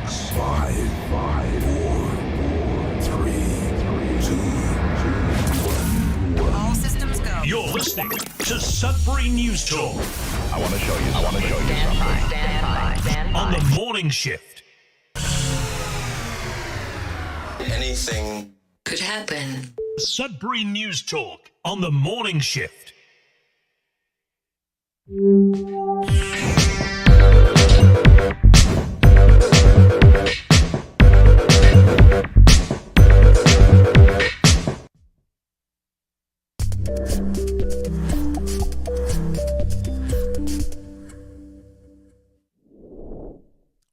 5, 4, 3, 2, 1. All systems go. You're listening to Sudbury News Talk I want to show you something. Stand by. on the morning shift. Anything Could happen. Sudbury News Talk on the morning shift.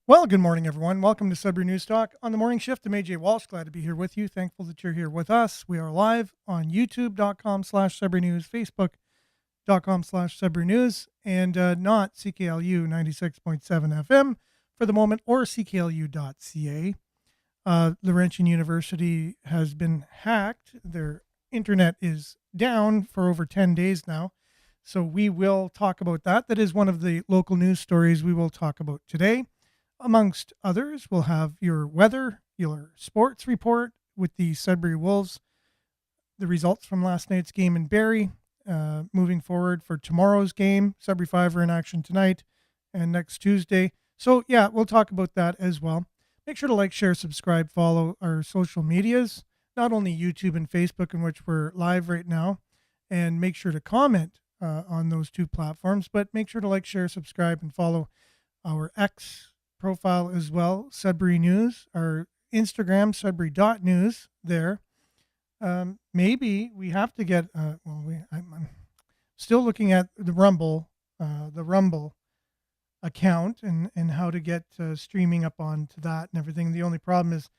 Well, good morning, everyone. Welcome to Sudbury News Talk on the morning shift. I'm AJ Walsh. Glad to be here with you. Thankful that you're here with us. We are live on youtube.com/Sudbury News, facebook.com/Sudbury News, and not CKLU 96.7 FM for the moment, or CKLU.ca. Laurentian University has been hacked. Their internet is down for over 10 days now. So we will talk about that. That is one of the local news stories we will talk about today. Amongst others, we'll have your weather, your sports report with the Sudbury Wolves, the results from last night's game in Barrie, moving forward for tomorrow's game. Sudbury 5 are in action tonight and next Tuesday. So, yeah, we'll talk about that as well. Make sure to like, share, subscribe, follow our social medias, not only YouTube and Facebook, in which we're live right now, and make sure to comment on those two platforms, but make sure to like, share, subscribe, and follow our X profile as well, Sudbury News, our Instagram, Sudbury.news there. Maybe we have to get, I'm still looking at the Rumble account and how to get streaming up onto that and everything. The only problem is,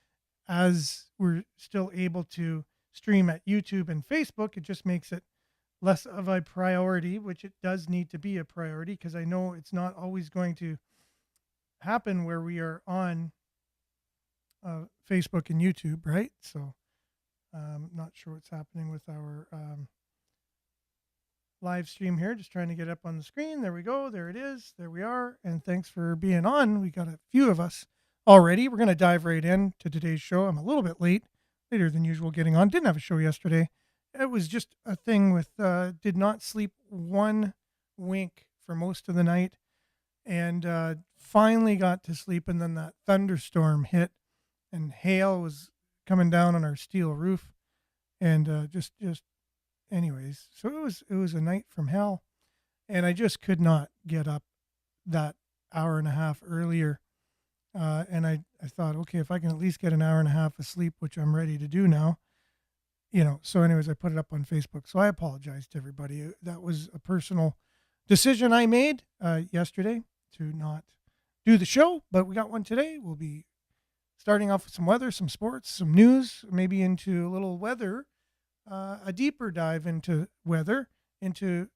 as we're still able to stream at YouTube and Facebook, it just makes it less of a priority, which it does need to be a priority, because I know it's not always going to happen where we are on Facebook and YouTube, right? So not sure what's happening with our live stream here. Just trying to get up on the screen. There we go. There it is. There we are. And thanks for being on. We got a few of us already. We're going to dive right in to today's show. I'm a little bit later than usual getting on. Didn't have a show yesterday. It was just a thing with did not sleep one wink for most of the night, and finally got to sleep, and then that thunderstorm hit and hail was coming down on our steel roof, and just anyways, so it was a night from hell, and I just could not get up that hour and a half earlier, and I thought, okay, if I can at least get an hour and a half of sleep, which I'm ready to do now, so anyways, I put it up on Facebook. So I apologize to everybody. That was a personal decision I made yesterday to not do the show, but we got one today. We'll be starting off with some weather, some sports, some news, maybe into a little weather, a deeper dive into weather, into,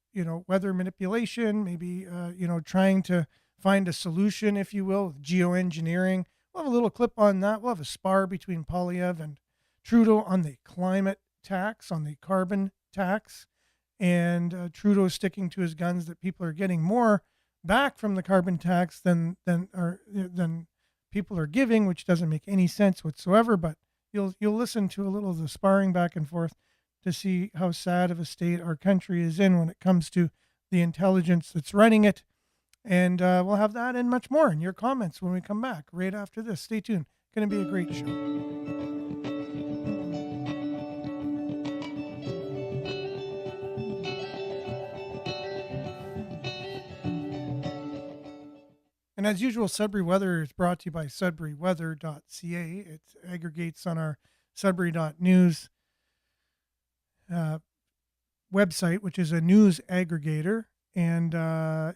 weather manipulation, maybe, trying to find a solution, if you will, with geoengineering. We'll have a little clip on that. We'll have a spar between Poilievre and Trudeau on the climate tax, on the carbon tax, and Trudeau sticking to his guns that people are getting more back from the carbon tax than people are giving, which doesn't make any sense whatsoever. But you'll listen to a little of the sparring back and forth to see how sad of a state our country is in when it comes to the intelligence that's running it. And we'll have that and much more in your comments when we come back right after this. Stay tuned. Going to be a great show. And as usual, Sudbury Weather is brought to you by sudburyweather.ca. It aggregates on our sudbury.news website, which is a news aggregator. And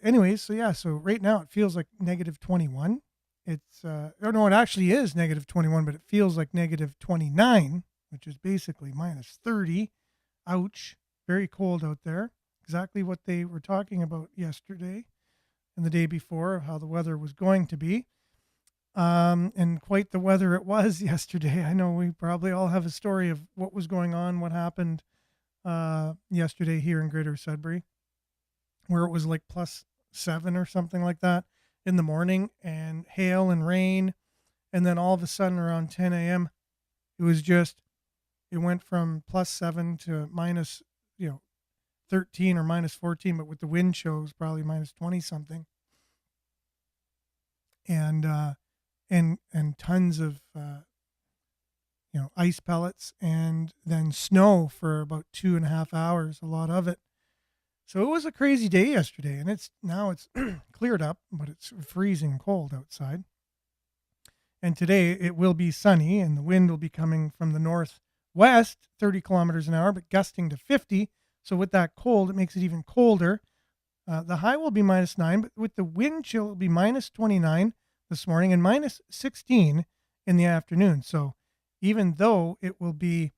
anyways, so right now it feels like negative 21. It's, it actually is negative 21, but it feels like negative 29, which is basically minus 30. Ouch. Very cold out there. Exactly what they were talking about yesterday and the day before, of how the weather was going to be. And quite the weather it was yesterday. I know we probably all have a story of what was going on, what happened yesterday here in Greater Sudbury, where it was like +7 or something like that in the morning, and hail and rain And then all of a sudden around 10 a.m., it went from +7 to minus, 13 or minus 14, but with the wind chill, it was probably minus 20 something. And tons of, ice pellets, and then snow for about 2.5 hours, a lot of it. So it was a crazy day yesterday, and it's cleared up, but it's freezing cold outside. And today it will be sunny, and the wind will be coming from the northwest, 30 kilometers an hour, but gusting to 50. So with that cold, it makes it even colder. The high will be -9, but with the wind chill, it'll be -29 this morning and -16 in the afternoon. So even though it will be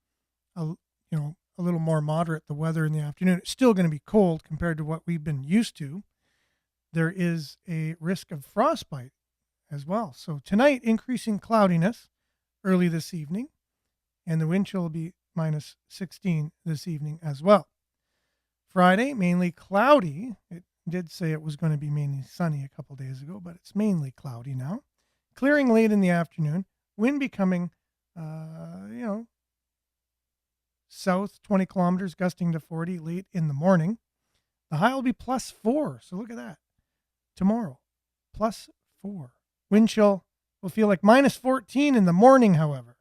a little more moderate, the weather in the afternoon, it's still going to be cold compared to what we've been used to. There is a risk of frostbite as well. So tonight, increasing cloudiness early this evening, and the wind chill will be -16 this evening as well. Friday, mainly cloudy. It did say it was going to be mainly sunny a couple days ago, but it's mainly cloudy now. Clearing late in the afternoon, wind becoming, south 20 kilometers, gusting to 40 late in the morning. The high will be +4. So look at that. Tomorrow, +4. Wind chill will feel like -14 in the morning, however.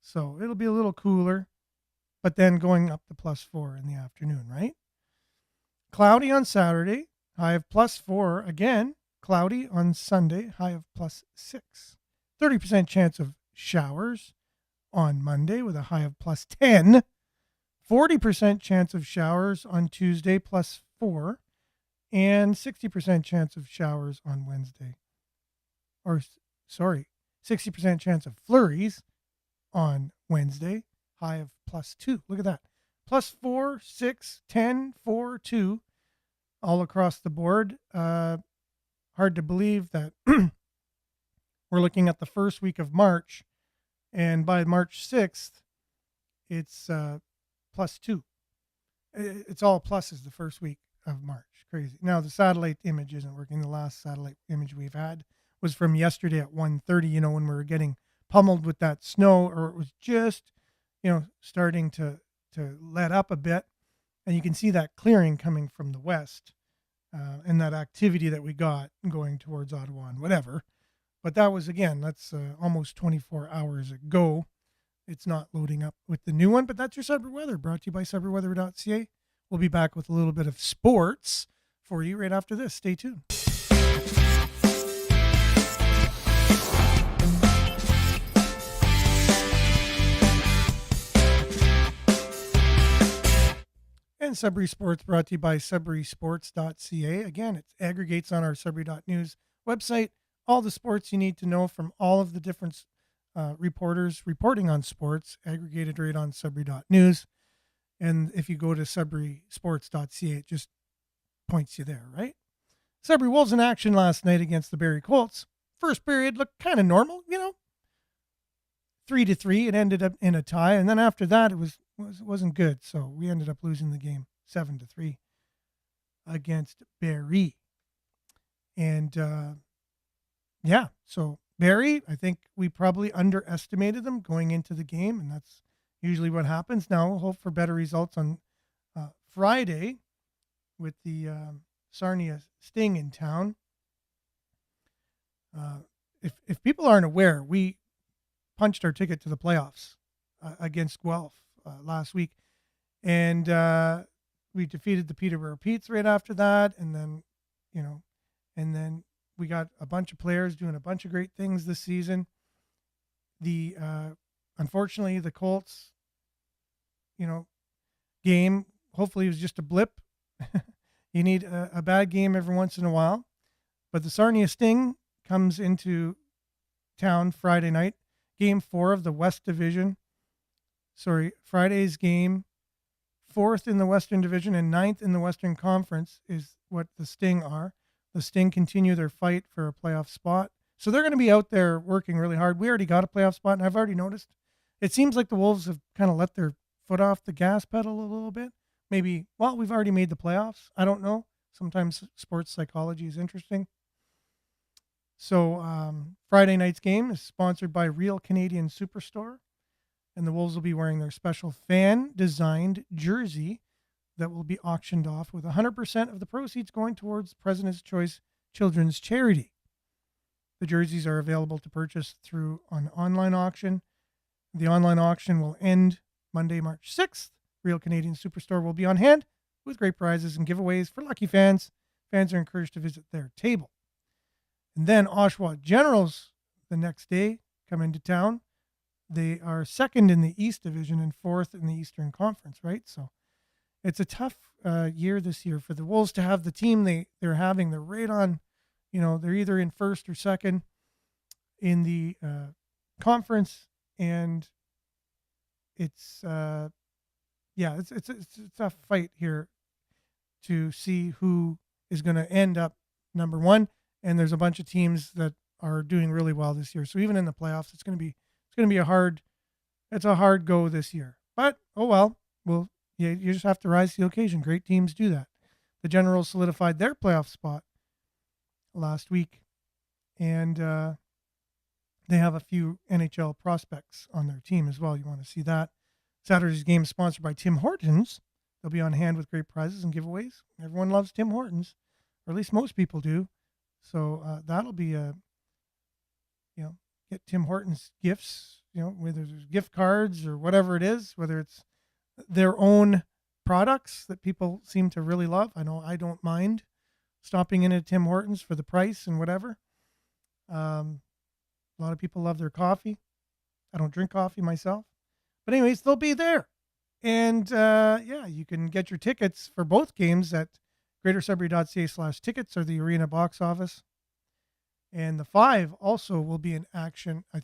So it'll be a little cooler, but then going up to +4 in the afternoon, right? Cloudy on Saturday, high of +4 again. Cloudy on Sunday, high of +6. 30% chance of showers on Monday with a high of +10. 40% chance of showers on Tuesday, +4. And 60% chance of showers on Wednesday. 60% chance of flurries on Wednesday, high of +2. Look at that. +4, 6, 10, 4, 2, all across the board. Hard to believe that we're looking at the first week of March, and by March 6th, it's +2. It's all pluses the first week of March. Crazy. Now, the satellite image isn't working. The last satellite image we've had was from yesterday at 1:30, when we were getting pummeled with that snow, or it was just, starting to let up a bit. And you can see that clearing coming from the west, and that activity that we got going towards Ottawa and whatever. But that was, again, that's almost 24 hours ago. It's not loading up with the new one, but that's your Sudbury weather, brought to you by SudburyWeather.ca. We'll be back with a little bit of sports for you right after this. Stay tuned. And Sudbury Sports brought to you by SudburySports.ca. Again, it aggregates on our Sudbury.news website all the sports you need to know from all of the different reporters reporting on sports, aggregated right on Sudbury.news. And if you go to SudburySports.ca, it just points you there, right? Sudbury Wolves in action last night against the Barrie Colts. First period looked kind of normal, 3-3. It ended up in a tie, and then after that, it wasn't good. So we ended up losing the game 7-3 against Barrie. And so Barrie, I think we probably underestimated them going into the game, and that's usually what happens. Now we'll hope for better results on Friday with the Sarnia Sting in town. If people aren't aware, we punched our ticket to the playoffs against Guelph last week, and we defeated the Peterborough Petes right after that, and then we got a bunch of players doing a bunch of great things this season. Unfortunately, the Colts, game, hopefully it was just a blip. You need a bad game every once in a while. But the Sarnia Sting comes into town Friday night, game 4 of the West Division. Friday's game, 4th in the Western Division and 9th in the Western Conference is what the Sting are. The Sting continue their fight for a playoff spot. So they're going to be out there working really hard. We already got a playoff spot, and I've already noticed it seems like the Wolves have kind of let their foot off the gas pedal a little bit. Maybe, we've already made the playoffs. I don't know. Sometimes sports psychology is interesting. So Friday night's game is sponsored by Real Canadian Superstore, and the Wolves will be wearing their special fan-designed jersey that will be auctioned off with 100% of the proceeds going towards President's Choice Children's Charity. The jerseys are available to purchase through an online auction. The online auction will end Monday, March 6th. Real Canadian Superstore will be on hand with great prizes and giveaways for lucky fans. Fans are encouraged to visit their table. And then Oshawa Generals the next day come into town. They are second in the East Division and fourth in the Eastern Conference, right? So it's a tough year this year for the Wolves to have the team they're having. They're right on, they're either in first or second in the conference, and it's it's a tough fight here to see who is going to end up number one. And there's a bunch of teams that are doing really well this year. So even in the playoffs, it's going to be a hard go this year. But oh well, you just have to rise to the occasion. Great teams do that. The Generals solidified their playoff spot last week, and they have a few NHL prospects on their team as well. You want to see that. Saturday's game is sponsored by Tim Hortons. They'll be on hand with great prizes and giveaways. Everyone loves Tim Hortons, or at least most people do. So that'll be get Tim Hortons gifts, whether there's gift cards or whatever it is, whether it's their own products that people seem to really love. I know I don't mind stopping in at Tim Hortons for the price and whatever. A lot of people love their coffee. I don't drink coffee myself. But anyways, they'll be there. And you can get your tickets for both games at greatersudbury.ca/tickets or the arena box office. And the 5 also will be in action. I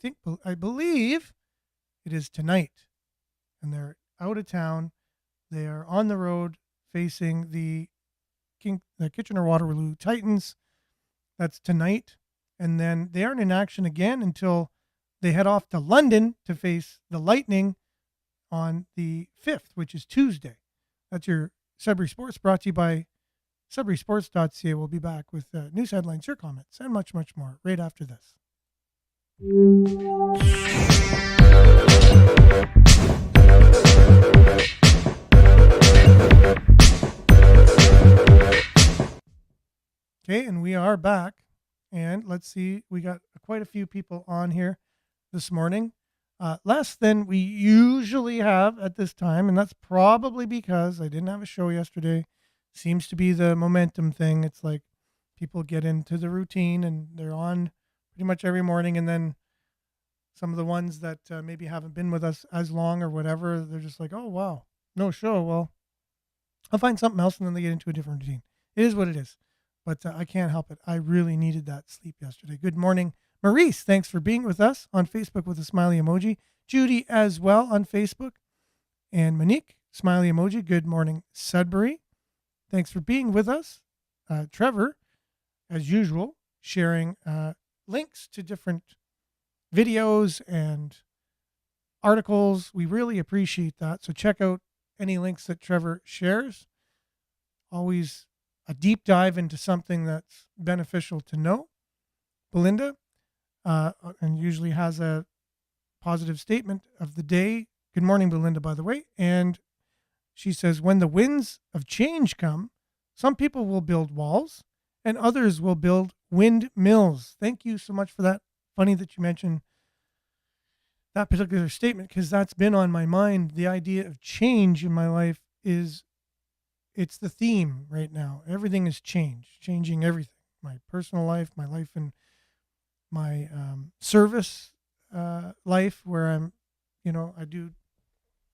believe it is tonight. And they're out of town. They are on the road facing the Kitchener-Waterloo Titans. That's tonight. And then they aren't in action again until they head off to London to face the Lightning on the 5th, which is Tuesday. That's your Sudbury Sports, brought to you by SudburySports.ca. We'll be back with news headlines, your comments, and much, much more right after this. Okay, and we are back. And let's see, we got quite a few people on here this morning. Less than we usually have at this time, and that's probably because I didn't have a show yesterday. Seems to be the momentum thing. It's like people get into the routine and they're on pretty much every morning, and then some of the ones that maybe haven't been with us as long or whatever, they're just like, oh, wow, no show. Well, I'll find something else, and then they get into a different routine. It is what it is, but I can't help it. I really needed that sleep yesterday. Good morning, Maurice. Thanks for being with us on Facebook with a smiley emoji. Judy as well on Facebook. And Monique, smiley emoji. Good morning, Sudbury. Thanks for being with us. Trevor, as usual, sharing links to different videos and articles. We really appreciate that. So check out any links that Trevor shares. Always a deep dive into something that's beneficial to know. Belinda, and usually has a positive statement of the day. Good morning, Belinda, by the way. And she says, when the winds of change come, some people will build walls and others will build windmills. Thank you so much for that. Funny that you mentioned that particular statement, because that's been on my mind. The idea of change in my life it's the theme right now. Everything is changing everything. My personal life, my life in my service life, where I'm, I do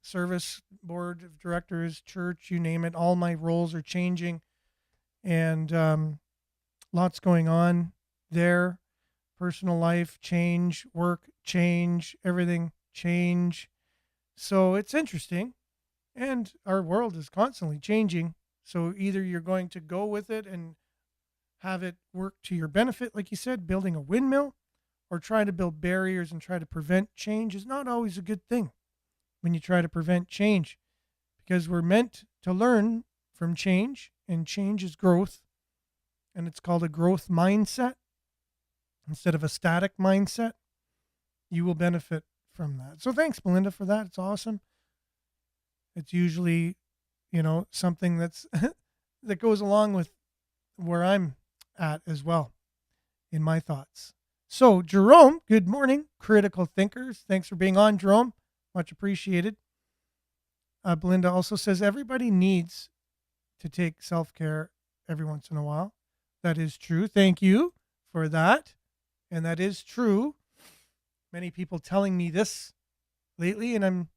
service, board of directors, church, you name it. All my roles are changing, and lots going on there. Personal life change, work change, everything change. So it's interesting, and our world is constantly changing. So either you're going to go with it and have it work to your benefit, like you said, building a windmill, or try to build barriers and try to prevent change is not always a good thing when you try to prevent change, because we're meant to learn from change, and change is growth, and it's called a growth mindset. instead of a static mindset, you will benefit from that. So thanks, Melinda, for that. It's awesome. It's usually, something that's that goes along with where I'm at as well in my thoughts. So, Jerome, good morning, critical thinkers. Thanks for being on, Jerome. Much appreciated. Belinda also says everybody needs to take self-care every once in a while. That is true. Thank you for that. And that is true. Many people telling me this lately, and I'm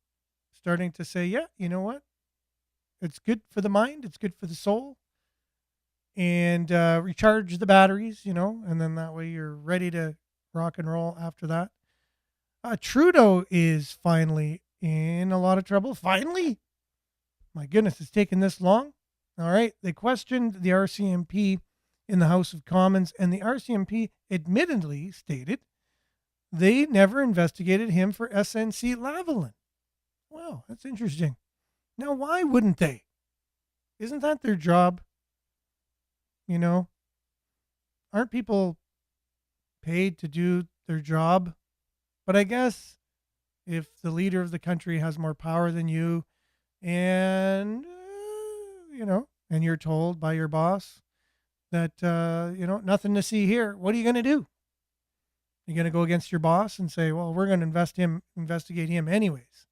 starting to say, yeah, you know what? It's good for the mind. It's good for the soul. And recharge the batteries, and then that way you're ready to rock and roll after that. Trudeau is finally in a lot of trouble. Finally? My goodness, it's taken this long. All right. They questioned the RCMP in the House of Commons, and the RCMP admittedly stated they never investigated him for SNC Lavalin. Wow, that's interesting. Now, why wouldn't they? Isn't that their job? Aren't people paid to do their job? But I guess if the leader of the country has more power than you and, and you're told by your boss that, nothing to see here, what are you going to do? You're going to go against your boss and say, well, we're going to investigate him anyways.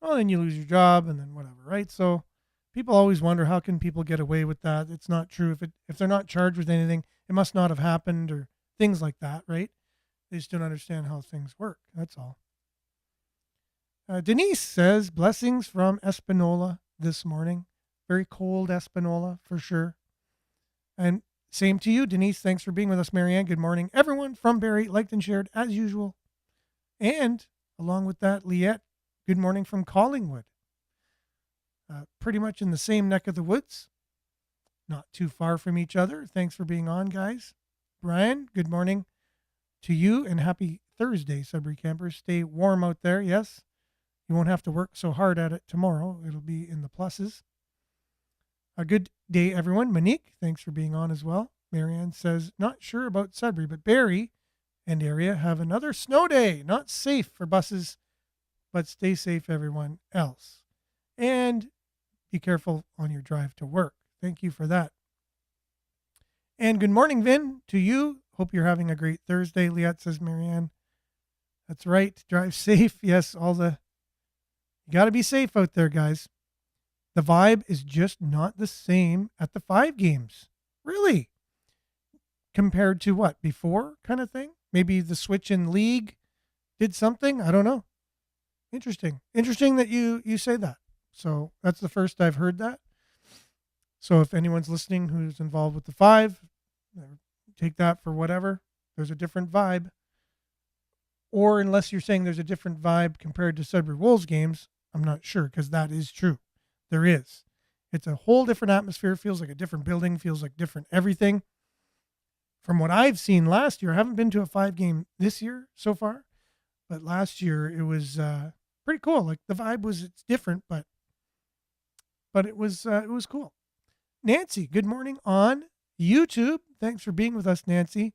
Well, then you lose your job and then whatever, right? So people always wonder, how can people get away with that? It's not true. If they're not charged with anything, it must not have happened, or things like that, right? They just don't understand how things work. That's all. Denise says, blessings from Espanola this morning. Very cold Espanola for sure. And same to you, Denise. Thanks for being with us, Marianne. Good morning. Everyone from Barrie, liked and shared as usual. And along with that, Liette, good morning from Collingwood. Pretty much in the same neck of the woods. Not too far from each other. Thanks for being on, guys. Brian, good morning to you and happy Thursday, Sudbury campers. Stay warm out there, yes. You won't have to work so hard at it tomorrow. It'll be in the pluses. A good day, everyone. Monique, thanks for being on as well. Marianne says, not sure about Sudbury, but Barrie and area have another snow day. Not safe for buses, but stay safe, everyone else. And be careful on your drive to work. Thank you for that. And good morning, Vin, to you. Hope you're having a great Thursday. Liette says, Marianne. That's right. Drive safe. Yes, you got to be safe out there, guys. The vibe is just not the same at the 5 games. Really? Compared to what? Before kind of thing? Maybe the switch in league did something? I don't know. Interesting. Interesting that you say that. So that's the first I've heard that. So if anyone's listening who's involved with the 5, take that for whatever. There's a different vibe. Or unless you're saying there's a different vibe compared to Sudbury Wolves games, I'm not sure, because that is true. There is. It's a whole different atmosphere. Feels like a different building. Feels like different everything. From what I've seen last year, I haven't been to a 5 game this year so far, but last year it was pretty cool. Like the vibe it's different, but it was cool. Nancy, good morning on YouTube. Thanks for being with us, Nancy.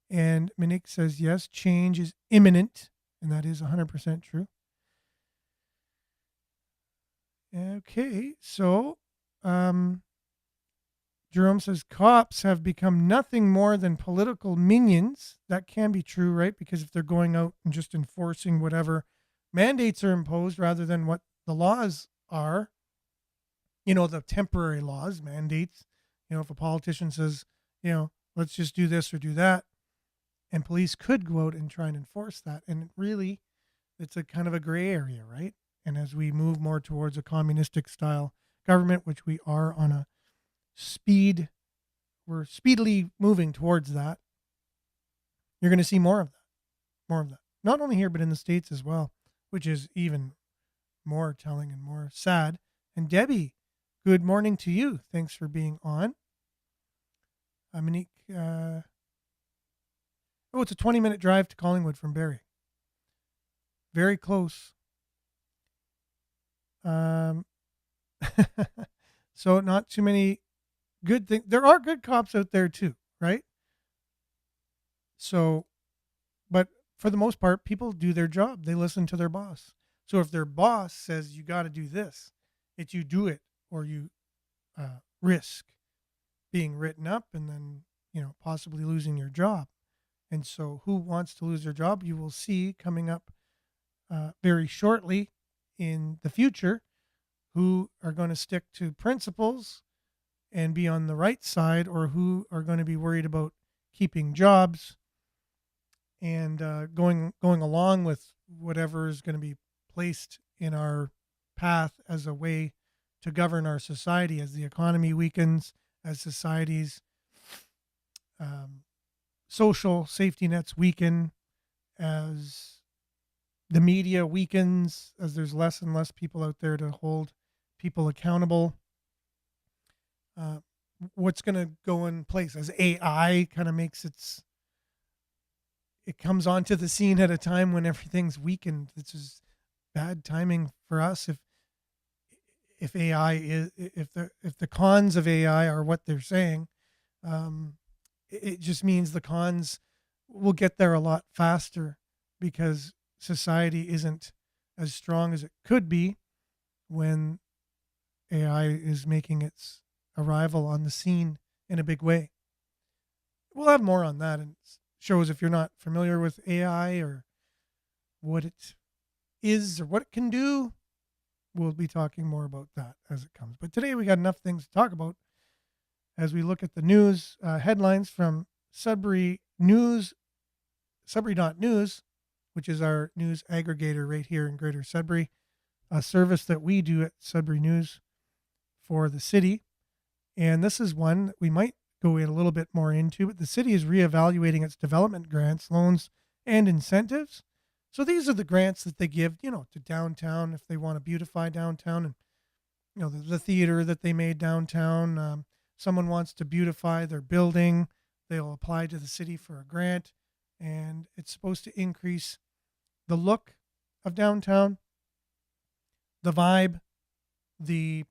And Monique says, yes, change is imminent. And that is 100% true. Okay, so Jerome says cops have become nothing more than political minions. That can be true, right? Because if they're going out and just enforcing whatever mandates are imposed rather than what the laws are, the temporary laws, mandates, if a politician says, let's just do this or do that, and police could go out and try and enforce that. And really, it's a kind of a gray area, right? And as we move more towards a communistic style government, which we are on a we're speedily moving towards that, you're going to see more of that. Not only here, but in the States as well, which is even more telling and more sad. And Debbie, good morning to you. Thanks for being on. Monique, it's a 20-minute drive to Collingwood from Barrie. Very close. So not too many good things. There are good cops out there too, right? So, but for the most part, people do their job. They listen to their boss. So if their boss says you got to do this, it's you do it, or you risk being written up and then, possibly losing your job. And so who wants to lose their job? You will see coming up very shortly in the future who are going to stick to principles and be on the right side, or who are going to be worried about keeping jobs and going along with whatever is going to be placed in our path as a way to govern our society as the economy weakens, as society's social safety nets weaken, as the media weakens, as there's less and less people out there to hold people accountable. What's going to go in place as AI kind of it comes onto the scene at a time when everything's weakened. This is bad timing for us if AI is if the cons of AI are what they're saying. It just means the cons will get there a lot faster because society isn't as strong as it could be when AI is making its arrival on the scene in a big way. We'll have more on that in shows. If you're not familiar with AI or what it is or what it can do, we'll be talking more about that as it comes. But today we got enough things to talk about as we look at the news headlines from Sudbury News, Sudbury.news, which is our news aggregator right here in Greater Sudbury, a service that we do at Sudbury News for the city. And this is one that we might go in a little bit more into, but the city is reevaluating its development grants, loans, and incentives. So these are the grants that they give, to downtown if they want to beautify downtown, and the theater that they made downtown. Someone wants to beautify their building, they'll apply to the city for a grant, and it's supposed to increase the look of downtown, the vibe, the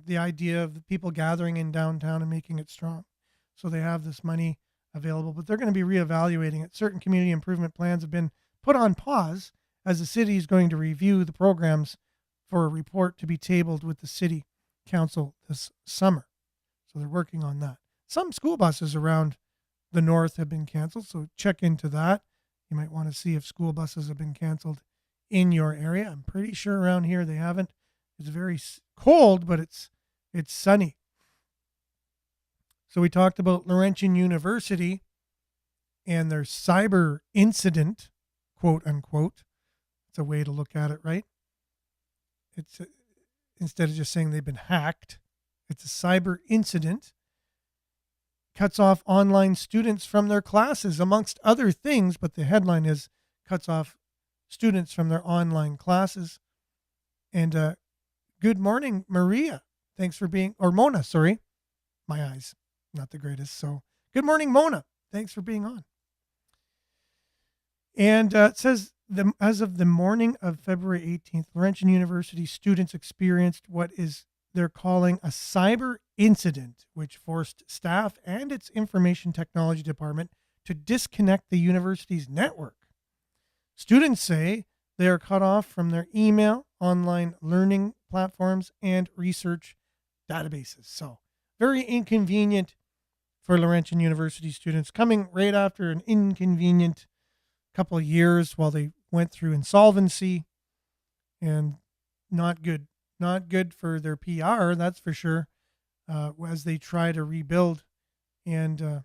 idea of the people gathering in downtown and making it strong. So they have this money available, but they're going to be reevaluating it. Certain community improvement plans have been put on pause as the city is going to review the programs for a report to be tabled with the city council this summer. So they're working on that. Some school buses around the north have been canceled, so check into that. You might want to see if school buses have been canceled in your area. I'm pretty sure around here they haven't. It's very cold, but it's sunny. So we talked about Laurentian University and their cyber incident, quote unquote. It's a way to look at it, right? It's instead of just saying they've been hacked, it's a cyber incident. Cuts off online students from their classes, amongst other things, but the headline is cuts off students from their online classes. And good morning, Maria. Thanks for being, or Mona, sorry. My eyes, not the greatest. So good morning, Mona. Thanks for being on. And it says, as of the morning of February 18th, Laurentian University students experienced what they're calling a cyber incident, which forced staff and its information technology department to disconnect the university's network. Students say they are cut off from their email, online learning platforms, and research databases. So very inconvenient for Laurentian University students, coming right after an inconvenient couple of years while they went through insolvency, and not good for their PR, that's for sure, as they try to rebuild. And,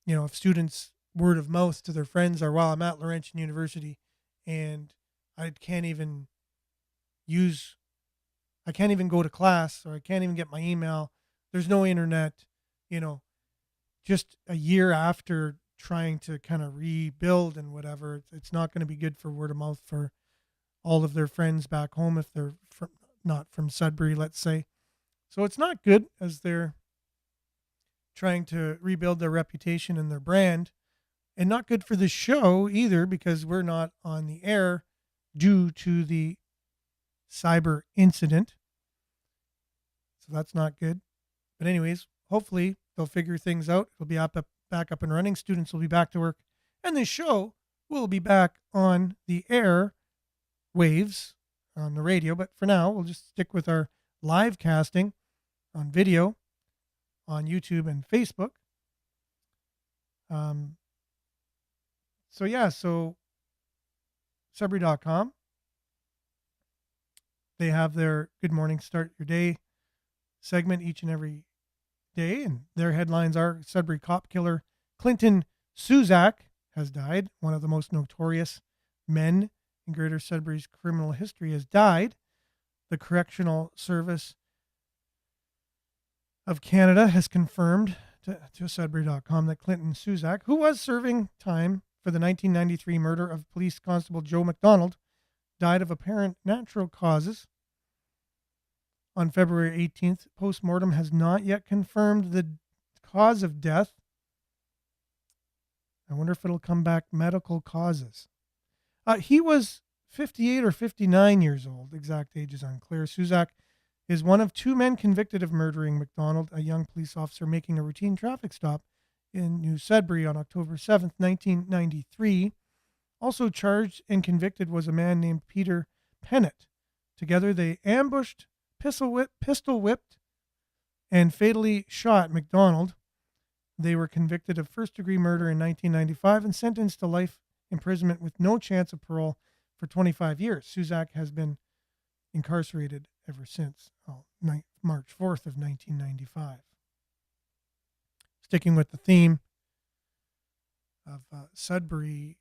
if students word of mouth to their friends are, well, I'm at Laurentian University and I can't even go to class, or I can't even get my email. There's no internet, just a year after trying to kind of rebuild and whatever, it's not going to be good for word of mouth for all of their friends back home if they're not from Sudbury, let's say. So it's not good as they're trying to rebuild their reputation and their brand, and not good for the show either, because we're not on the air due to the cyber incident. So that's not good. But anyways, hopefully they'll figure things out. It'll be back up and running. Students will be back to work. And the show will be back on the air waves on the radio. But for now, we'll just stick with our live casting on video on YouTube and Facebook. So Sudbury.com. They have their Good Morning Start Your Day segment each and every day, and their headlines are Sudbury cop killer Clinton Suzak has died. One of the most notorious men in Greater Sudbury's criminal history has died. The Correctional Service of Canada has confirmed to Sudbury.com that Clinton Suzak, who was serving time for the 1993 murder of Police Constable Joe McDonald, died of apparent natural causes on February 18th. Postmortem has not yet confirmed the cause of death. I wonder if it'll come back medical causes. He was 58 or 59 years old. Exact age is unclear. Suzak is one of two men convicted of murdering McDonald, a young police officer making a routine traffic stop in New Sudbury on October 7th, 1993. Also charged and convicted was a man named Peter Pennant. Together they ambushed, pistol whipped, and fatally shot McDonald. They were convicted of first-degree murder in 1995 and sentenced to life imprisonment with no chance of parole for 25 years. Suzak has been incarcerated ever since March 4th of 1995. Sticking with the theme of Sudbury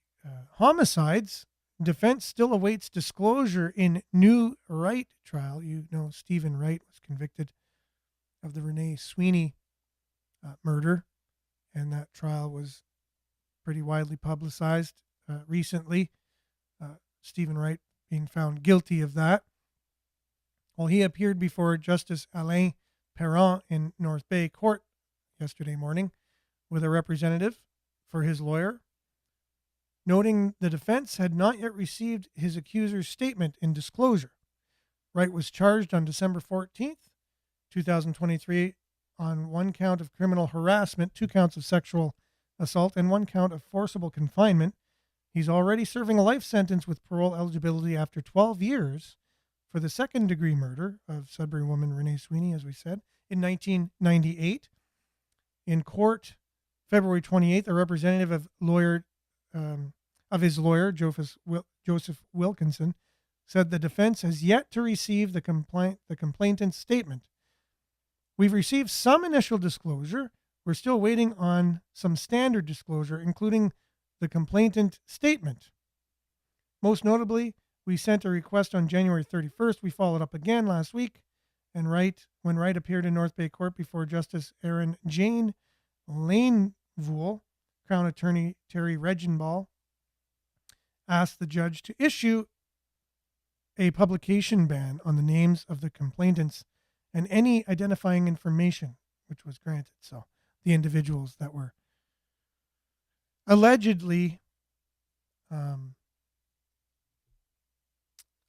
homicides, defense still awaits disclosure in new Wright trial. You know, Stephen Wright was convicted of the Renee Sweeney murder, and that trial was pretty widely publicized recently. Stephen Wright being found guilty of that. Well, he appeared before Justice Alain Perron in North Bay Court yesterday morning with a representative for his lawyer, noting the defense had not yet received his accuser's statement in disclosure. Wright was charged on December 14th, 2023, on one count of criminal harassment, 2 counts of sexual assault, and 1 count of forcible confinement. He's already serving a life sentence with parole eligibility after 12 years for the second-degree murder of Sudbury woman Renee Sweeney, as we said, in 1998. In court, February 28th, a representative of his lawyer, Joseph Wilkinson, said the defense has yet to receive the complainant's statement. We've received some initial disclosure. We're still waiting on some standard disclosure, including the complainant statement. Most notably, we sent a request on January 31st. We followed up again last week, and when Wright appeared in North Bay Court before Justice Aaron Jane Lanevool, Crown Attorney Terry Regenball asked the judge to issue a publication ban on the names of the complainants and any identifying information, which was granted. So the individuals that were allegedly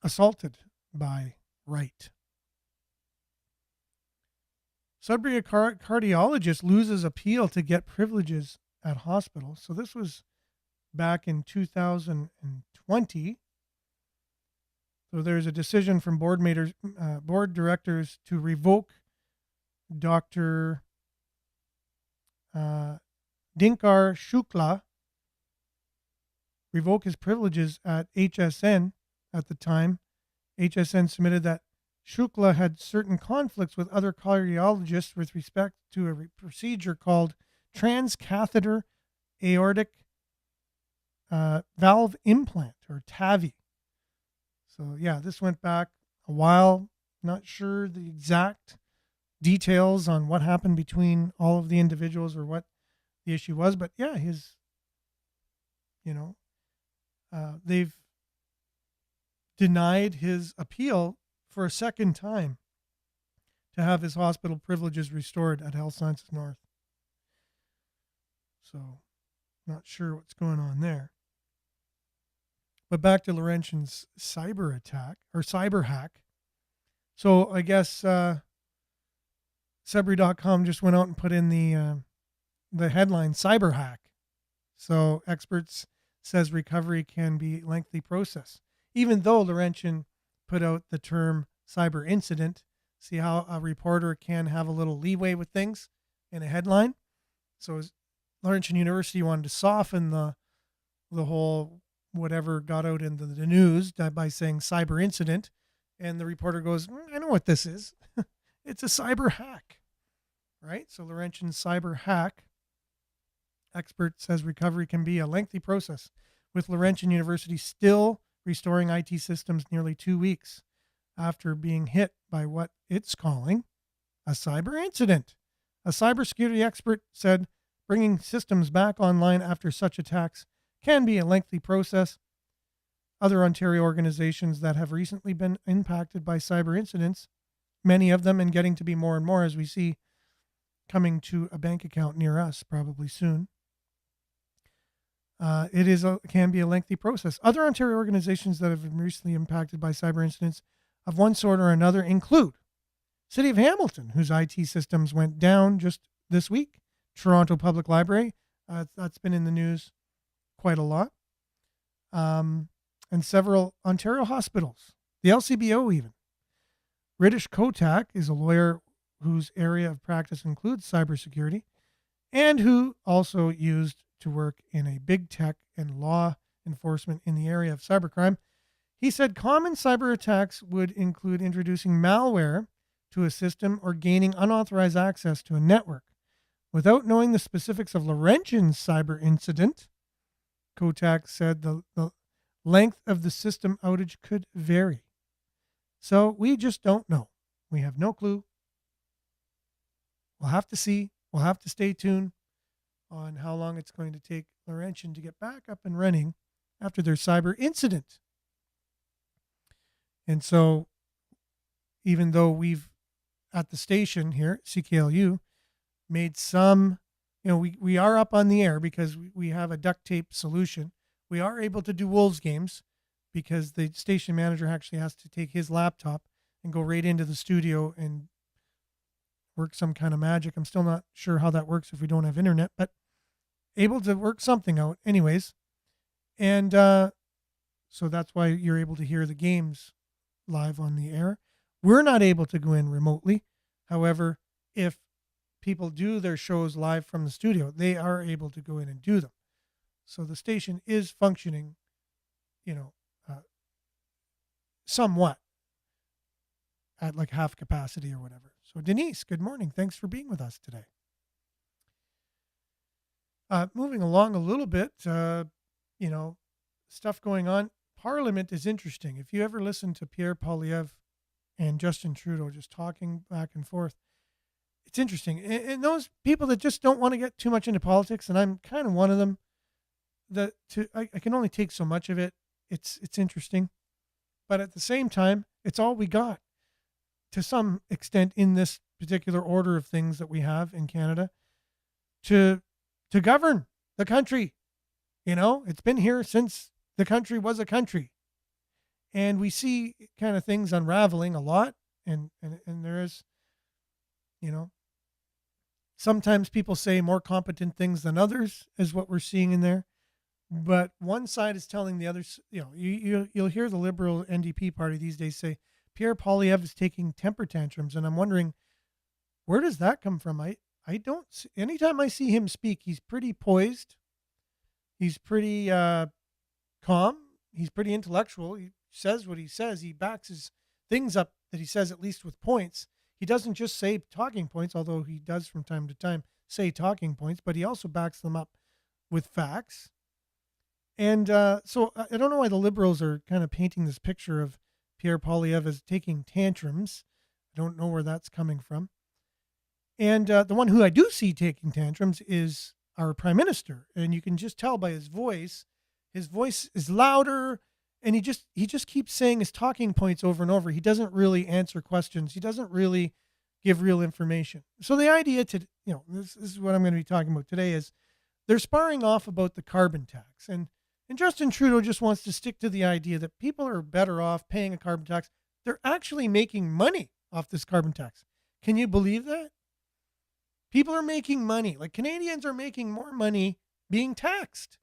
assaulted by Wright. Sudbury cardiologist loses appeal to get privileges at hospital. So this was back in 2020. So there's a decision from board directors to revoke Dr. Dinkar Shukla, revoke his privileges at HSN at the time. HSN submitted that Shukla had certain conflicts with other cardiologists with respect to a procedure called transcatheter aortic valve implant, or TAVI. So yeah, this went back a while. Not sure the exact details on what happened between all of the individuals or what the issue was, but yeah, they've denied his appeal for a second time to have his hospital privileges restored at Health Sciences North. So, not sure what's going on there. But back to Laurentian's cyber hack. So I guess Sudbury.com just went out and put in the the headline, cyber hack. So experts says recovery can be a lengthy process. Even though Laurentian put out the term cyber incident, see how a reporter can have a little leeway with things in a headline. So Laurentian University wanted to soften the whole whatever got out into the news by saying cyber incident. And the reporter goes, I know what this is. It's a cyber hack, right? So Laurentian cyber hack. Expert says recovery can be a lengthy process, with Laurentian University still restoring IT systems nearly 2 weeks after being hit by what it's calling a cyber incident. A cybersecurity expert said bringing systems back online after such attacks can be a lengthy process. Other Ontario organizations that have recently been impacted by cyber incidents, many of them, and getting to be more and more as we see coming to a bank account near us probably soon. Can be a lengthy process. Other Ontario organizations that have been recently impacted by cyber incidents of one sort or another include City of Hamilton, whose IT systems went down just this week, Toronto Public Library, that's been in the news quite a lot, and several Ontario hospitals, the LCBO even. British Kotak is a lawyer whose area of practice includes cybersecurity and who also used to work in a big tech and law enforcement in the area of cybercrime. He said common cyber attacks would include introducing malware to a system or gaining unauthorized access to a network. Without knowing the specifics of Laurentian's cyber incident, Kotak said the length of the system outage could vary. So we just don't know. We have no clue. We'll have to see. We'll have to stay tuned on how long it's going to take Laurentian to get back up and running after their cyber incident. And so even though we've, at the station here, CKLU, made some, we are up on the air because we have a duct tape solution. We are able to do Wolves games because the station manager actually has to take his laptop and go right into the studio and work some kind of magic. I'm still not sure how that works if we don't have internet, but able to work something out anyways. And so that's why you're able to hear the games live on the air. We're not able to go in remotely. However, if people do their shows live from the studio, they are able to go in and do them. So the station is functioning, somewhat at like half capacity or whatever. So Denise, good morning. Thanks for being with us today. Moving along a little bit, stuff going on. Parliament is interesting. If you ever listen to Pierre Poilievre and Justin Trudeau just talking back and forth, it's interesting. And those people that just don't want to get too much into politics, and I'm kind of one of them, I can only take so much of it. It's interesting. But at the same time, it's all we got to some extent in this particular order of things that we have in Canada to govern the country. It's been here since the country was a country. And we see kind of things unraveling a lot. And there is, sometimes people say more competent things than others is what we're seeing in there. But one side is telling the other, you'll hear the Liberal NDP party these days say, Pierre Poilievre is taking temper tantrums. And I'm wondering, where does that come from? I don't, anytime I see him speak, he's pretty poised. He's pretty calm. He's pretty intellectual. He says what he says. He backs his things up that he says, at least with points. He doesn't just say talking points, although he does from time to time say talking points, but he also backs them up with facts. And so I don't know why the Liberals are kind of painting this picture of Pierre Poilievre as taking tantrums. I don't know where that's coming from. And the one who I do see taking tantrums is our Prime Minister. And you can just tell by his voice is louder, and he just keeps saying his talking points over and over. He doesn't really answer questions. He doesn't really give real information. So the idea this is what I'm going to be talking about today is they're sparring off about the carbon tax. And Justin Trudeau just wants to stick to the idea that people are better off paying a carbon tax. They're actually making money off this carbon tax. Can you believe that? People are making money. Like, Canadians are making more money being taxed.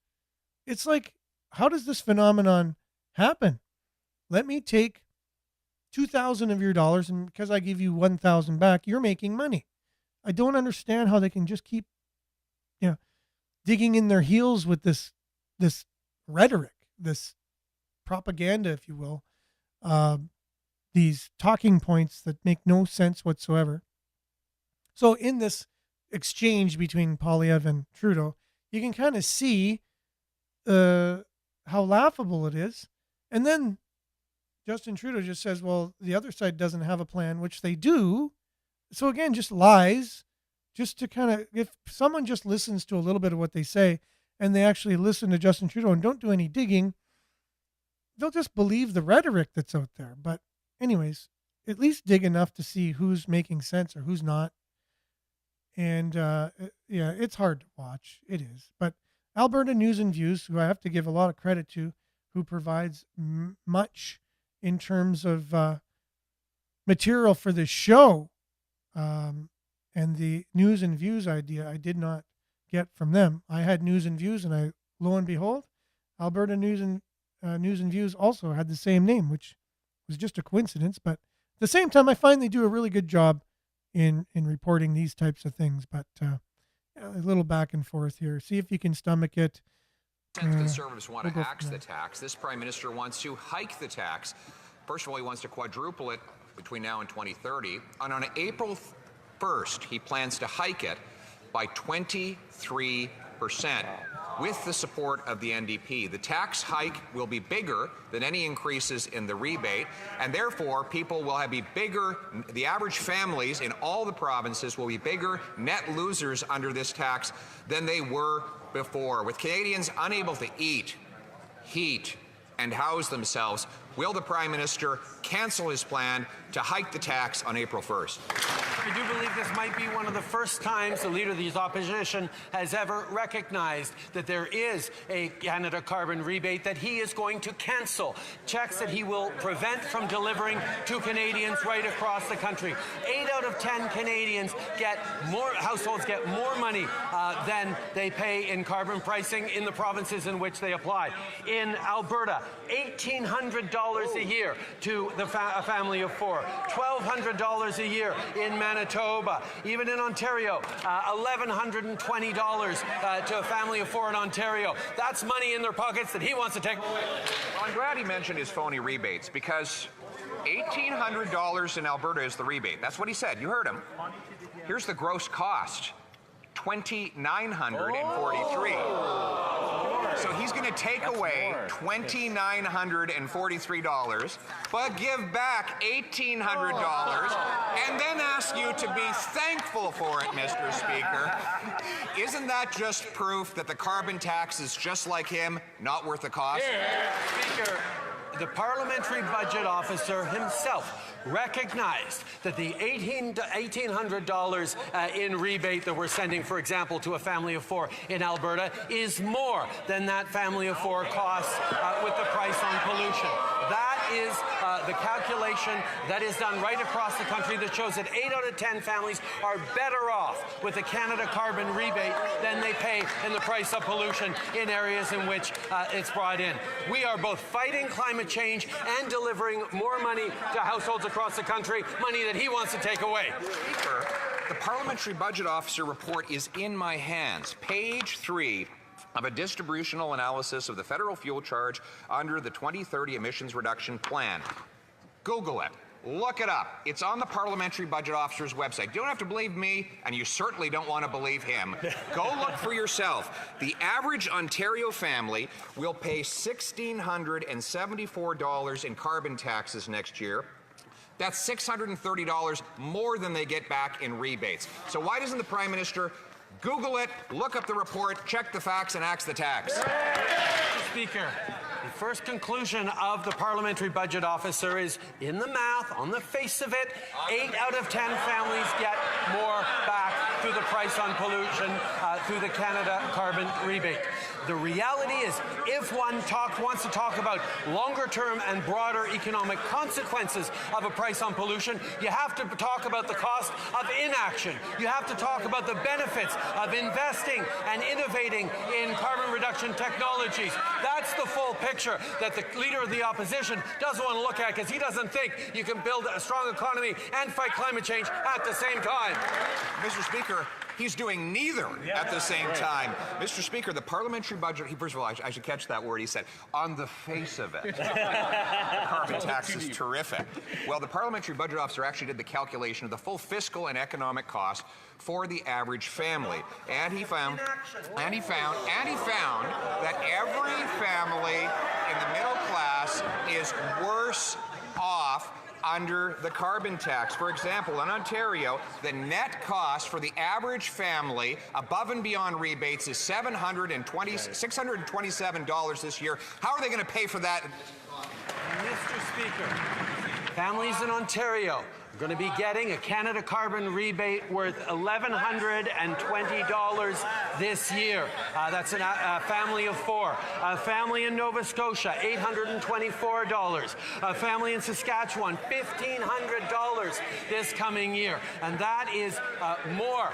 It's like, how does this phenomenon happen? Let me take 2,000 of your dollars, and because I give you 1,000 back, you're making money. I don't understand how they can just keep, digging in their heels with this rhetoric, this propaganda, if you will, these talking points that make no sense whatsoever. So in this exchange between Poilievre and Trudeau, you can kind of see how laughable it is. And then Justin Trudeau just says, well, the other side doesn't have a plan, which they do. So again, just lies, just to kind of, if someone just listens to a little bit of what they say and they actually listen to Justin Trudeau and don't do any digging, they'll just believe the rhetoric that's out there. But anyways, at least dig enough to see who's making sense or who's not. And it's hard to watch. It is. But Alberta News and Views, who I have to give a lot of credit to, who provides much in terms of material for this show, and the News and Views idea I did not get from them. I had News and Views, and lo and behold, Alberta News and Views also had the same name, which was just a coincidence. But at the same time, I find they do a really good job in reporting these types of things. But a little back and forth here. See if you can stomach it. Conservatives want to axe the tax. This Prime Minister wants to hike the tax. First of all, he wants to quadruple it between now and 2030. And on April 1st, he plans to hike it by 23%. With the support of the NDP. The tax hike will be bigger than any increases in the rebate, and therefore people will be bigger, the average families in all the provinces will be bigger net losers under this tax than they were before. With Canadians unable to eat, heat, and house themselves, will the Prime Minister cancel his plan to hike the tax on April 1st? I do believe this might be one of the first times the Leader of the Opposition has ever recognized that there is a Canada carbon rebate that he is going to cancel. Checks that he will prevent from delivering to Canadians right across the country. 8 out of 10 Canadians households get more money than they pay in carbon pricing in the provinces in which they apply. In Alberta, $1,800 a year to a family of four, $1,200 a year in Manitoba. Even in Ontario, $1,120 to a family of four in Ontario. That's money in their pockets that he wants to take away. Well, I'm glad he mentioned his phony rebates, because $1,800 in Alberta is the rebate. That's what he said. You heard him. Here's the gross cost. $2,943. So he's going to take away $2,943, but give back $1,800, and then ask you to be thankful for it, Mr. Speaker. Isn't that just proof that the carbon tax is just like him, not worth the cost? Speaker, the Parliamentary Budget Officer himself recognized that the $1,800 in rebate that we're sending, for example, to a family of four in Alberta is more than that family of four costs with the price on pollution. That is the calculation that is done right across the country that shows that 8 out of 10 families are better off with the Canada carbon rebate than they pay in the price of pollution in areas in which it's brought in. We are both fighting climate change and delivering more money to households across the country, money that he wants to take away. Speaker, the Parliamentary Budget Officer report is in my hands. Page 3 of a distributional analysis of the federal fuel charge under the 2030 emissions reduction plan. Google it. Look it up. It's on the Parliamentary Budget Officer's website. You don't have to believe me, and you certainly don't want to believe him. Go look for yourself. The average Ontario family will pay $1,674 in carbon taxes next year. That's $630 more than they get back in rebates. So why doesn't the Prime Minister Google it, look up the report, check the facts, and axe the tax? Speaker, the first conclusion of the Parliamentary Budget Officer is, in the math, on the face of it, 8 out of 10 families get more back through the price on pollution, through the Canada carbon rebate. The reality is, if one wants to talk about longer-term and broader economic consequences of a price on pollution, you have to talk about the cost of inaction. You have to talk about the benefits of investing and innovating in carbon reduction technologies. That's the full picture that the leader of the opposition doesn't want to look at, because he doesn't think you can build a strong economy and fight climate change at the same time. Mr. Speaker, he's doing neither at the same time. Mr. Speaker, the parliamentary budget, first of all, I should catch that word. He said, on the face of it, carbon tax is terrific. Well, the parliamentary budget officer actually did the calculation of the full fiscal and economic cost for the average family. And he found that every family in the middle class is worse off under the carbon tax. For example, in Ontario, the net cost for the average family above and beyond rebates is $627 this year. How are they going to pay for that? Mr. Speaker, families in Ontario are going to be getting a Canada carbon rebate worth $1,120 this year. That's a family of four. A family in Nova Scotia, $824. A family in Saskatchewan, $1,500 this coming year. And that is more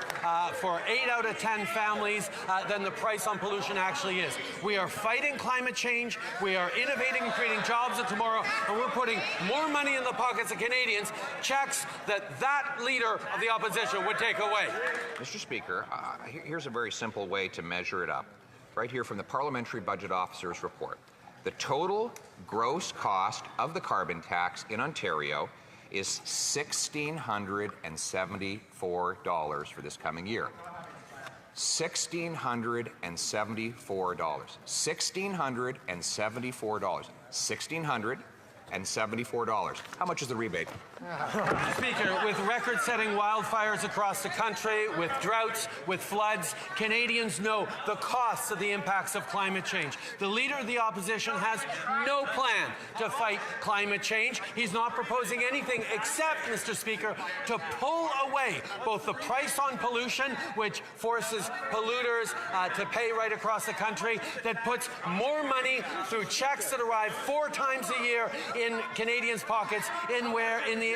for 8 out of 10 families than the price on pollution actually is. We are fighting climate change. We are innovating and creating jobs of tomorrow. And we're putting more money in the pockets of Canadians. Checks that leader of the opposition would take away. Mr. Speaker, here's a very simple way to measure it up. Right here from the Parliamentary Budget Officer's report. The total gross cost of the carbon tax in Ontario is $1,674 for this coming year. $1,674. $1,674. $1,674. How much is the rebate? Speaker, with record-setting wildfires across the country, with droughts, with floods, Canadians know the costs of the impacts of climate change. The leader of the opposition has no plan to fight climate change. He's not proposing anything except, Mr. Speaker, to pull away both the price on pollution, which forces polluters to pay right across the country, that puts more money through checks that arrive 4 times a year in Canadians' pockets in the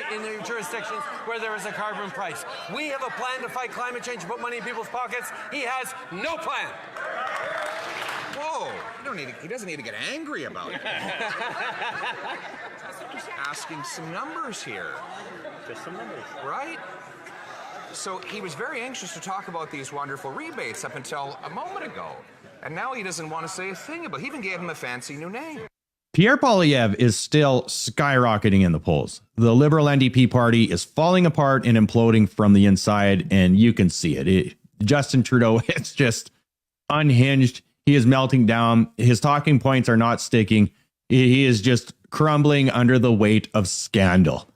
jurisdictions where there is a carbon price. We have a plan to fight climate change and put money in people's pockets. He has no plan. Whoa, he doesn't need to get angry about it. Just asking some numbers here. Just some numbers. Right? So he was very anxious to talk about these wonderful rebates up until a moment ago. And now he doesn't want to say a thing about it. He even gave him a fancy new name. Pierre Poilievre is still skyrocketing in the polls. The Liberal NDP party is falling apart and imploding from the inside, and you can see it. Justin Trudeau, it's just unhinged. He is melting down. His talking points are not sticking. He is just crumbling under the weight of scandal.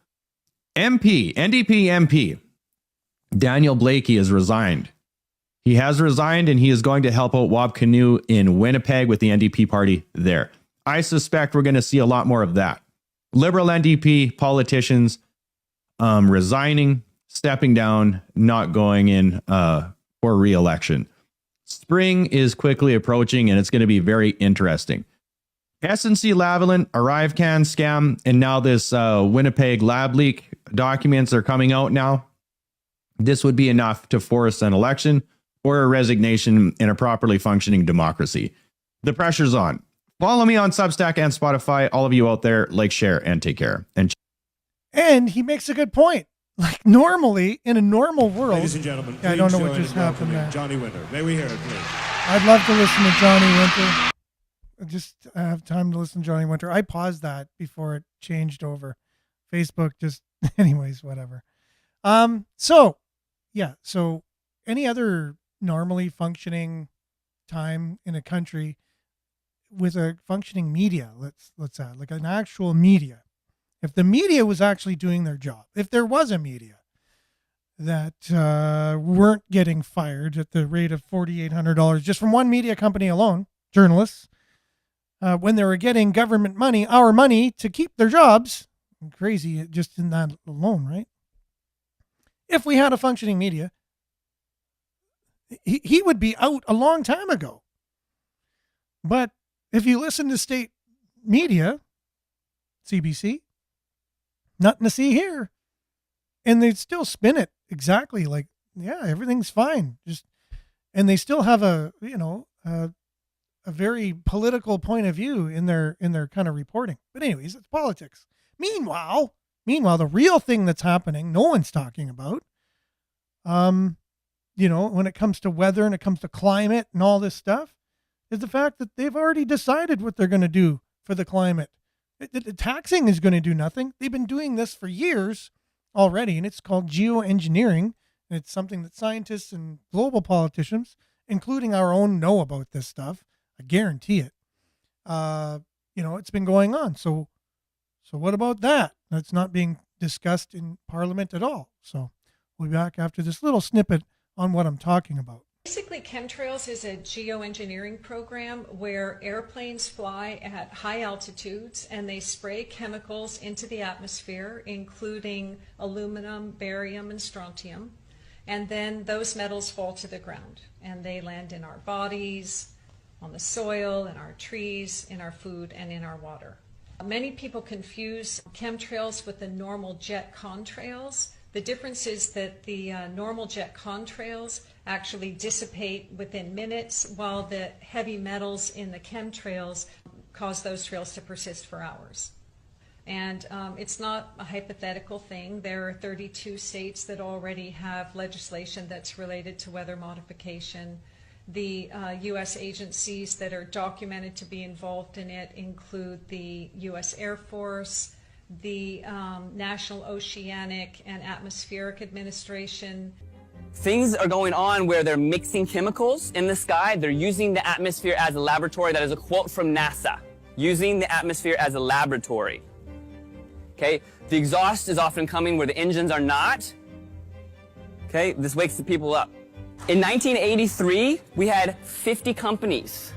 NDP MP, Daniel Blakey has resigned. He has resigned, and he is going to help out Wab Kinew in Winnipeg with the NDP party there. I suspect we're going to see a lot more of that. Liberal NDP politicians resigning, stepping down, not going in for re-election. Spring is quickly approaching, and it's going to be very interesting. SNC Lavalin, ArriveCan scam, and now this Winnipeg lab leak documents are coming out now. This would be enough to force an election or a resignation in a properly functioning democracy. The pressure's on. Follow me on Substack and Spotify. All of you out there, like, share, and take care. And he makes a good point. Like, normally, in a normal world... Ladies and gentlemen, I don't know what just happened there. Johnny Winter. May we hear it, please? I'd love to listen to Johnny Winter. Just have time to listen to Johnny Winter. I paused that before it changed over. Facebook just... Anyways, whatever. So any other normally functioning time in a country with a functioning media, let's add, like an actual media. If the media was actually doing their job, if there was a media that weren't getting fired at the rate of $4,800 just from one media company alone, journalists, when they were getting government money, our money, to keep their jobs, crazy just in that alone, right? If we had a functioning media, he would be out a long time ago. But if you listen to state media, CBC, nothing to see here. And they still spin it exactly like, yeah, everything's fine. And they still have a very political point of view in their kind of reporting. But anyways, it's politics. Meanwhile, the real thing that's happening, no one's talking about, when it comes to weather and it comes to climate and all this stuff, is the fact that they've already decided what they're going to do for the climate. The taxing is going to do nothing. They've been doing this for years already, and it's called geoengineering. And it's something that scientists and global politicians, including our own, know about this stuff. I guarantee it. It's been going on. So what about that? That's not being discussed in Parliament at all. So we'll be back after this little snippet on what I'm talking about. Basically, chemtrails is a geoengineering program where airplanes fly at high altitudes and they spray chemicals into the atmosphere, including aluminum, barium, and strontium. And then those metals fall to the ground and they land in our bodies, on the soil, in our trees, in our food, and in our water. Many people confuse chemtrails with the normal jet contrails. The difference is that the normal jet contrails actually dissipate within minutes, while the heavy metals in the chemtrails cause those trails to persist for hours. And it's not a hypothetical thing. There are 32 states that already have legislation that's related to weather modification. The U.S. agencies that are documented to be involved in it include the U.S. Air Force, the National Oceanic and Atmospheric Administration. Things are going on where they're mixing chemicals in the sky. They're using the atmosphere as a laboratory. That is a quote from NASA. Using the atmosphere as a laboratory. Okay, the exhaust is often coming where the engines are not. Okay, this wakes the people up. In 1983, we had 50 companies,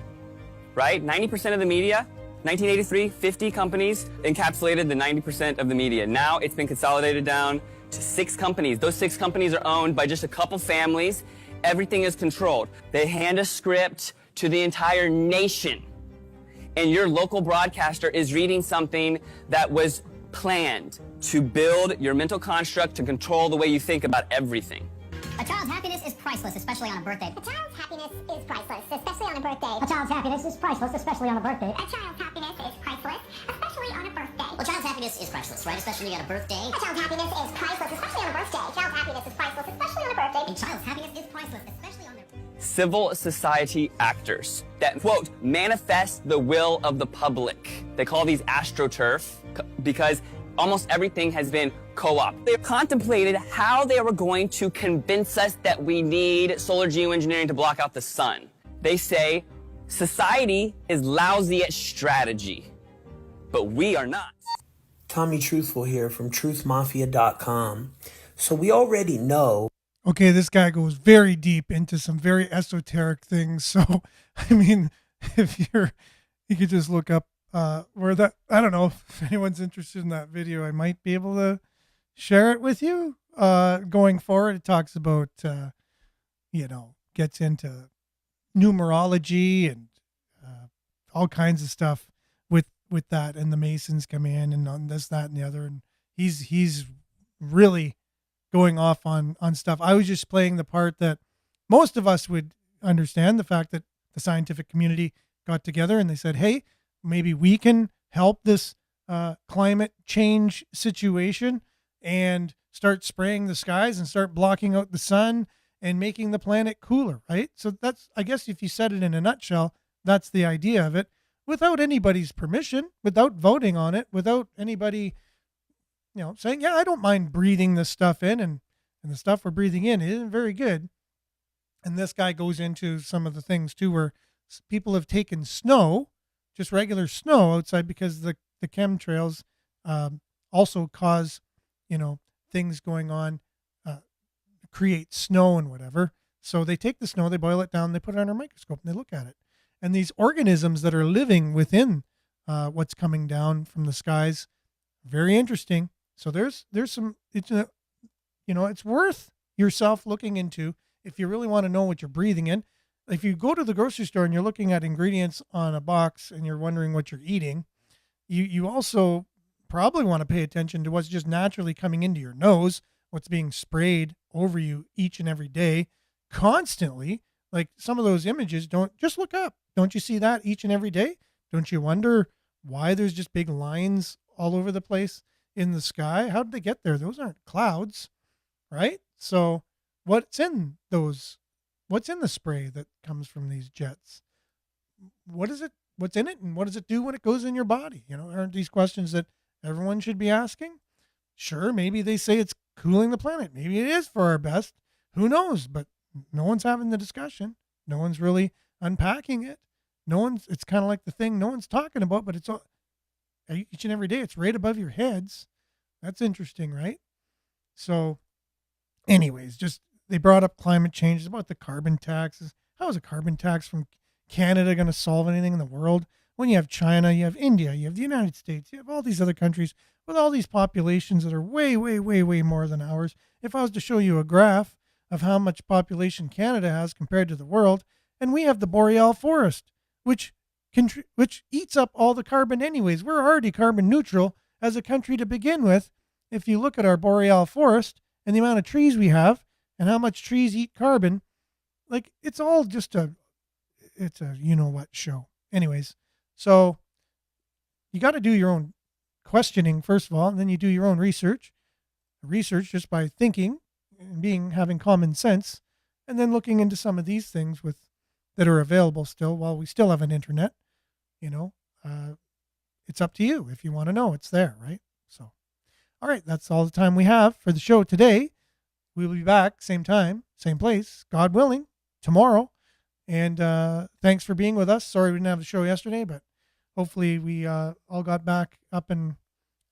right? 90% of the media. 1983, 50 companies encapsulated the 90% of the media. Now it's been consolidated down to 6 companies. Those 6 companies are owned by just a couple families. Everything is controlled. They hand a script to the entire nation. And your local broadcaster is reading something that was planned to build your mental construct to control the way you think about everything. A child's happiness is priceless, especially on a birthday. A child's happiness is priceless, especially on a birthday. A child's happiness is priceless, especially on a birthday. A child's happiness is priceless, especially on a birthday. Well, child's happiness is priceless, right? Especially on a birthday. A child's happiness is priceless, especially on a birthday. A child's happiness is priceless, especially on a birthday. A child's happiness is priceless, especially on their... Civil society actors that, quote, manifest the will of the public. They call these astroturf because almost everything has been co-op. They contemplated how they were going to convince us that we need solar geoengineering to block out the sun. They say society is lousy at strategy, but we are not. Tommy Truthful here from truthmafia.com. So we already know. Okay, this guy goes very deep into some very esoteric things. So, I mean, you could just look up where that, I don't know if anyone's interested in that video. I might be able to share it with you going forward. It talks about, gets into numerology and all kinds of stuff with that. And the Masons come in and on this, that, and the other. And he's really going off on stuff. I was just playing the part that most of us would understand, the fact that the scientific community got together and they said, hey, maybe we can help this climate change situation and start spraying the skies and start blocking out the sun and making the planet cooler, right? So that's, I guess if you said it in a nutshell, that's the idea of it, without anybody's permission, without voting on it, without anybody, saying, yeah, I don't mind breathing this stuff in, and the stuff we're breathing in isn't very good. And this guy goes into some of the things too, where people have taken snow, just regular snow outside, because the chemtrails also cause, things going on, create snow and whatever. So they take the snow, they boil it down, they put it under a microscope and they look at it. And these organisms that are living within what's coming down from the skies, very interesting. So there's some, it's worth yourself looking into if you really want to know what you're breathing in. if you go to the grocery store and you're looking at ingredients on a box and you're wondering what you're eating, you also probably want to pay attention to what's just naturally coming into your nose, what's being sprayed over you each and every day constantly. Like some of those images, don't just look up. Don't you see that each and every day? Don't you wonder why there's just big lines all over the place in the sky? How did they get there? Those aren't clouds, right? So what's in those? What's in the spray that comes from these jets? What is it? What's in it? And what does it do when it goes in your body? Aren't these questions that everyone should be asking? Sure, maybe they say it's cooling the planet. Maybe it is for our best. Who knows? But no one's having the discussion. No one's really unpacking it. It's kind of like the thing no one's talking about, but it's all, each and every day, it's right above your heads. That's interesting, right? So anyways, just they brought up climate change, about the carbon taxes. How is a carbon tax from Canada going to solve anything in the world? When you have China, you have India, you have the United States, you have all these other countries with all these populations that are way, way, way, way more than ours. If I was to show you a graph of how much population Canada has compared to the world, and we have the boreal forest, which eats up all the carbon anyways. We're already carbon neutral as a country to begin with. If you look at our boreal forest and the amount of trees we have and how much trees eat carbon, like it's all just it's a you-know-what show. Anyways, so you got to do your own questioning, first of all, and then you do your own research. Research just by thinking and having common sense, and then looking into some of these things that are available still while we still have an internet. It's up to you. If you want to know, it's there, right? So, all right, that's all the time we have for the show today. We will be back same time, same place, God willing, tomorrow. And thanks for being with us. Sorry we didn't have the show yesterday, but hopefully we all got back up and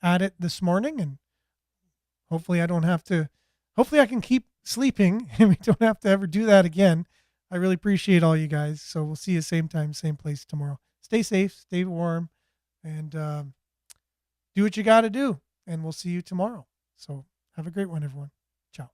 at it this morning, and hopefully I can keep sleeping and we don't have to ever do that again. I really appreciate all you guys. So we'll see you same time, same place tomorrow. Stay safe, stay warm, and do what you got to do. And we'll see you tomorrow. So have a great one, everyone. Ciao.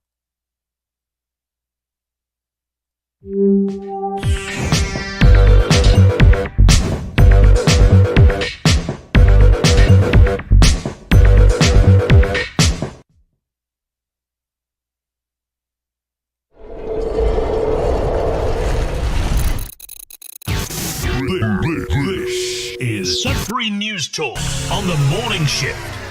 This is Sudbury News Talk on the morning shift.